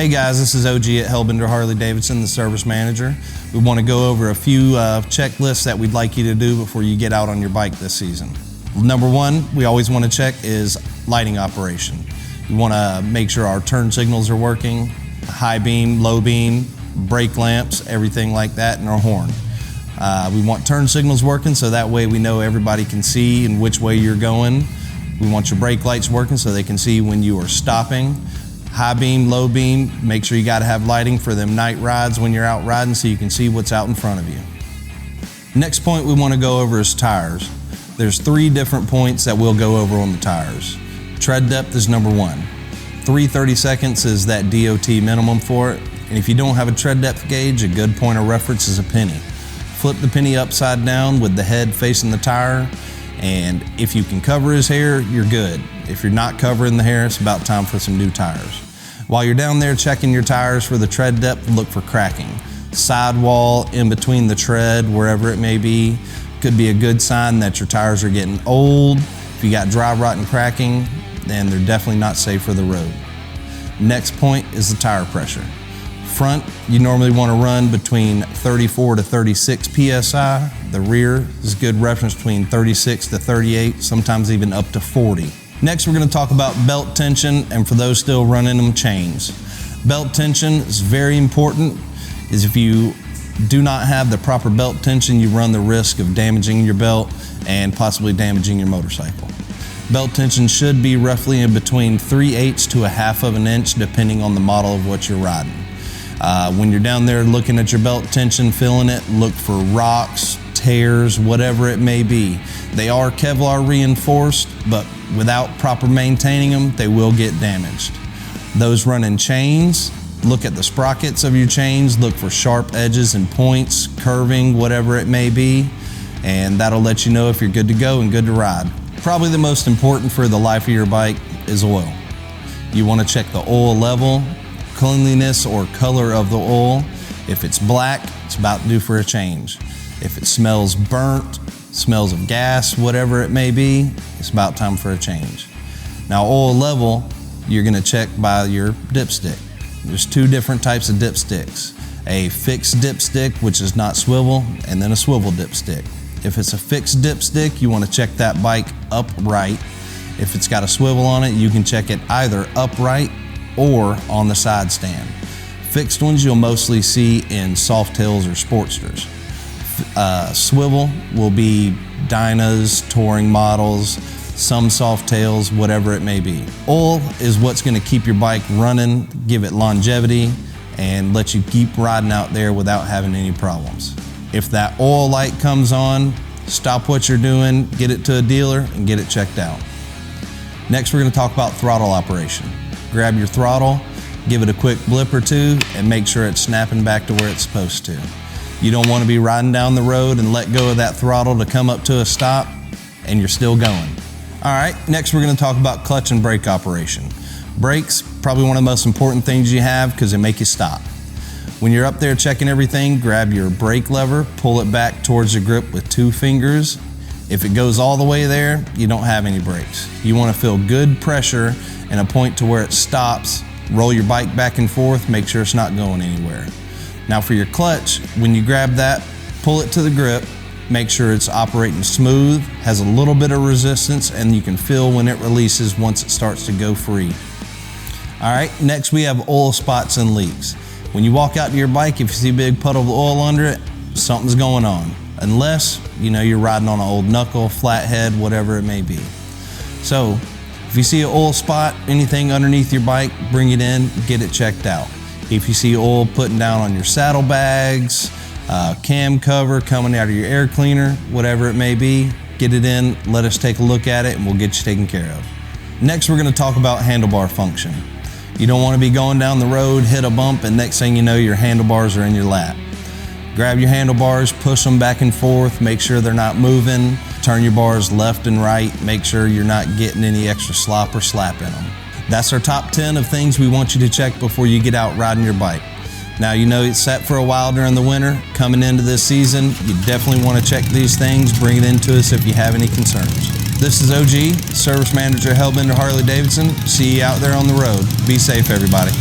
Hey guys, this is OG at Hellbender Harley-Davidson, the service manager. We want to go over a few checklists that we'd like you to do before you get out on your bike this season. Number one, we always want to check is lighting operation. We want to make sure our turn signals are working, high beam, low beam, brake lamps, everything like that, and our horn. We want turn signals working so that way we know everybody can see in which way you're going. We want your brake lights working so they can see when you are stopping. High beam, low beam, make sure you got to have lighting for them night rides when you're out riding so you can see what's out in front of you. Next point we want to go over is tires. There's 3 different points that we'll go over on the tires. Tread depth is number 1. 3/32 is that DOT minimum for it. And if you don't have a tread depth gauge, a good point of reference is a penny. Flip the penny upside down with the head facing the tire, and if you can cover his hair, you're good. If you're not covering the hair, it's about time for some new tires. While you're down there checking your tires for the tread depth, look for cracking. Sidewall, in between the tread, wherever it may be, could be a good sign that your tires are getting old. If you got dry rot and cracking, then they're definitely not safe for the road. Next point is the tire pressure. Front, you normally want to run between 34 to 36 PSI. The rear is a good reference between 36 to 38, sometimes even up to 40. Next, we're going to talk about belt tension, and for those still running them, chains. Belt tension is very important, is if you do not have the proper belt tension, you run the risk of damaging your belt and possibly damaging your motorcycle. Belt tension should be roughly in between 3/8 to 1/2 of an inch, depending on the model of what you're riding. When you're down there looking at your belt tension, feeling it, look for rocks, tears, whatever it may be. They are Kevlar reinforced, but without proper maintaining them, they will get damaged. Those running chains, look at the sprockets of your chains, look for sharp edges and points, curving, whatever it may be, and that'll let you know if you're good to go and good to ride. Probably the most important for the life of your bike is oil. You want to check the oil level, cleanliness or color of the oil. If it's black, it's about due for a change. If it smells burnt, smells of gas, whatever it may be, it's about time for a change. Now, oil level, you're going to check by your dipstick. There's 2 different types of dipsticks. A fixed dipstick, which is not swivel, and then a swivel dipstick. If it's a fixed dipstick, you want to check that bike upright. If it's got a swivel on it, you can check it either upright or on the side stand. Fixed ones you'll mostly see in Softails or Sportsters. Swivel will be Dynas, touring models, some Softails, whatever it may be. Oil is what's going to keep your bike running, give it longevity, and let you keep riding out there without having any problems. If that oil light comes on, stop what you're doing, get it to a dealer, and get it checked out. Next, we're going to talk about throttle operation. Grab your throttle, give it a quick blip or 2, and make sure it's snapping back to where it's supposed to. You don't want to be riding down the road and let go of that throttle to come up to a stop, and you're still going. All right, next we're going to talk about clutch and brake operation. Brakes, probably one of the most important things you have because they make you stop. When you're up there checking everything, grab your brake lever, pull it back towards the grip with 2 fingers. If it goes all the way there, you don't have any brakes. You want to feel good pressure and a point to where it stops. Roll your bike back and forth, make sure it's not going anywhere. Now for your clutch, when you grab that, pull it to the grip, make sure it's operating smooth, has a little bit of resistance, and you can feel when it releases once it starts to go free. All right, next we have oil spots and leaks. When you walk out to your bike, if you see a big puddle of oil under it, something's going on. Unless, you're riding on an old knuckle, flathead, whatever it may be. So, if you see an oil spot, anything underneath your bike, bring it in, get it checked out. If you see oil putting down on your saddlebags, cam cover coming out of your air cleaner, whatever it may be, get it in, let us take a look at it, and we'll get you taken care of. Next, we're going to talk about handlebar function. You don't want to be going down the road, hit a bump, and next thing you know, your handlebars are in your lap. Grab your handlebars, push them back and forth, make sure they're not moving, turn your bars left and right, make sure you're not getting any extra slop or slap in them. That's our top 10 of things we want you to check before you get out riding your bike. Now, it's set for a while during the winter. Coming into this season, you definitely want to check these things, bring it into us if you have any concerns. This is OG, Service Manager, Hellbender Harley-Davidson. See you out there on the road. Be safe, everybody.